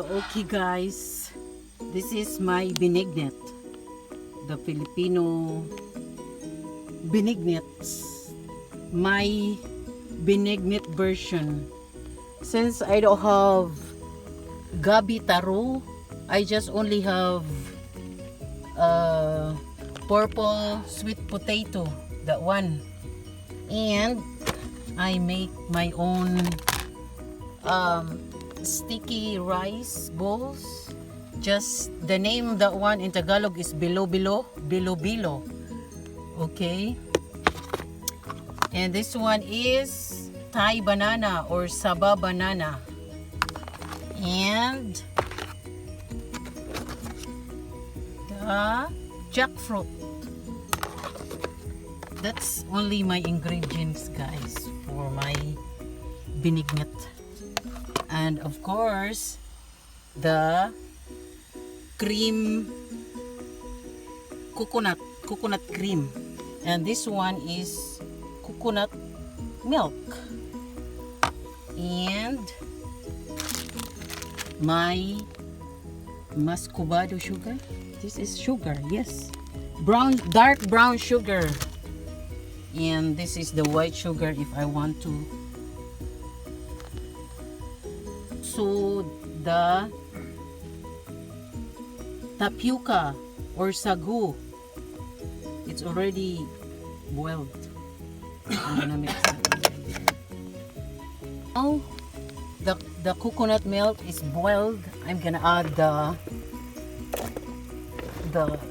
Okay guys, this is my Binignit, the Filipino Binignit, my Binignit version. Since I don't have gabi taro, I just only have purple sweet potato, that one, and I make my own sticky rice balls. Just the name, that one in Tagalog is bilo-bilo, bilo-bilo. Okay, and this one is Thai banana or saba banana, and the jackfruit. That's only my ingredients, guys, for my Binignit. And of course, the cream, coconut cream. And this one is coconut milk. And my muscovado sugar. This is sugar, yes. Dark brown sugar. And this is the white sugar if I want to. So the tapioca or sagu, it's already boiled. I'm gonna mix it. Now the coconut milk is boiled. I'm gonna add the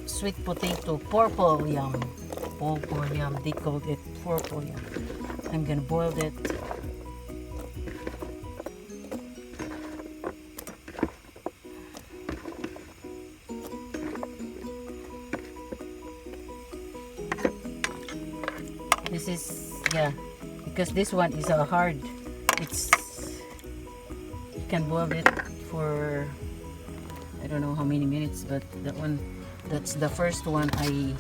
sweet potato, purple yam. They called it purple yam. I'm gonna boil it. This is, yeah, because this one is hard. You can boil it for I don't know how many minutes, but that one, that's the first one I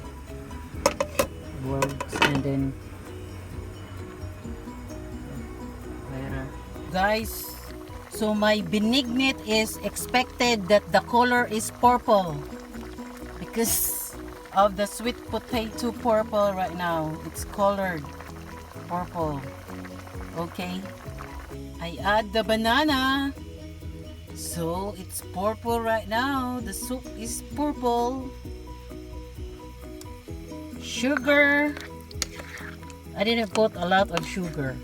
boiled. And then guys, so my Binignit is expected that the color is purple because of the sweet potato purple. Right now it's colored purple. Okay, I add the banana, so it's purple right now. The soup is purple. Sugar, I didn't put a lot of sugar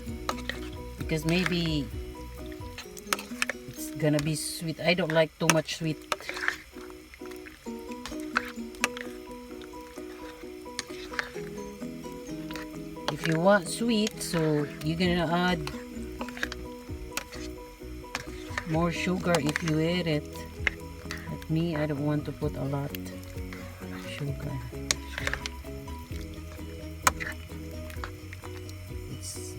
because maybe it's gonna be sweet. I don't like too much sweet. If you want sweet, so you're gonna add more sugar if you eat it. But me, I don't want to put a lot sugar.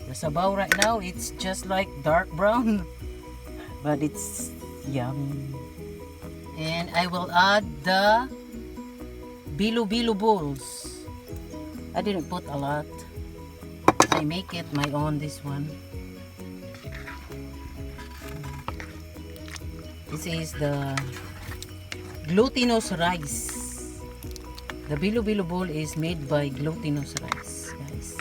The sabaw right now, it's just like dark brown, but it's yummy. And I will add the bilo-bilo balls. I didn't put a lot. I make it my own, this one. This is the glutinous rice. The bilo-bilo ball is made by glutinous rice, guys.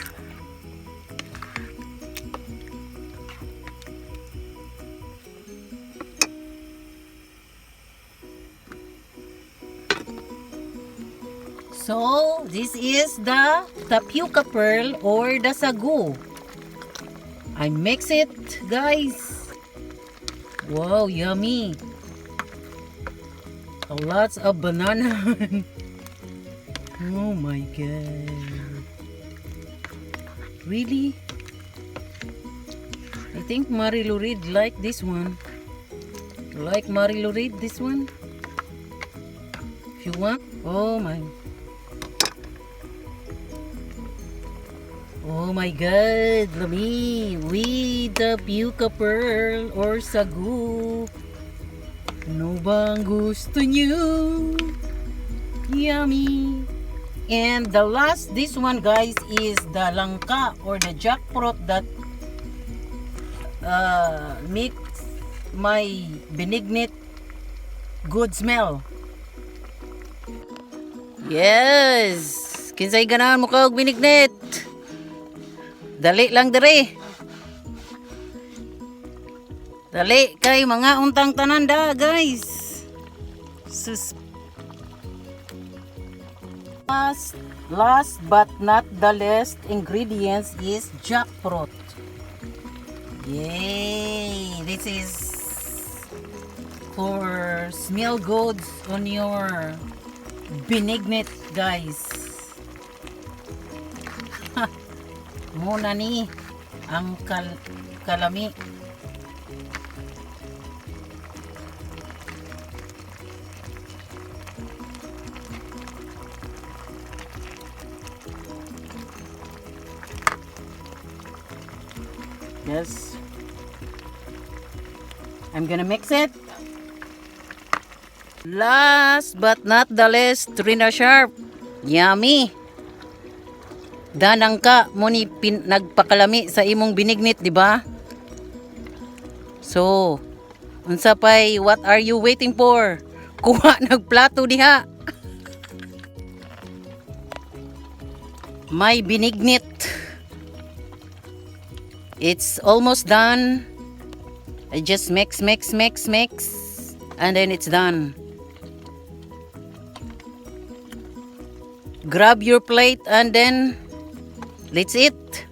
So this is the tapioca pearl or the sagu. I mix it, guys. Wow, yummy. Lots of banana. Oh my god. Really? I think Marilu Reed like this one. Like Marilu Reed, this one? If you want. Oh my. Oh my god, lami, with the tapioca pearl or sagu. Ano bang gusto nyo? Yummy. And the last, this one, guys, is the langka or the jackfruit that makes my Binignit good smell. Yes! Kinsay ganahan mo ka og binignit. Dali lang dire. Dali kay mga untang tananda, guys. Sus. Last but not the least ingredients is jackfruit. Yay! This is for smell goods on your binignit, guys. Muna ni ang kalami. Yes. I'm gonna mix it. Last but not the least, Trina Sharp. Yummy. Danang ka mo ni nagpakalami sa imong binignit, di ba? So, unsa pay, what are you waiting for? Kuha nagplato diha. My binignit. It's almost done. I just mix, and then it's done. Grab your plate and then let's eat.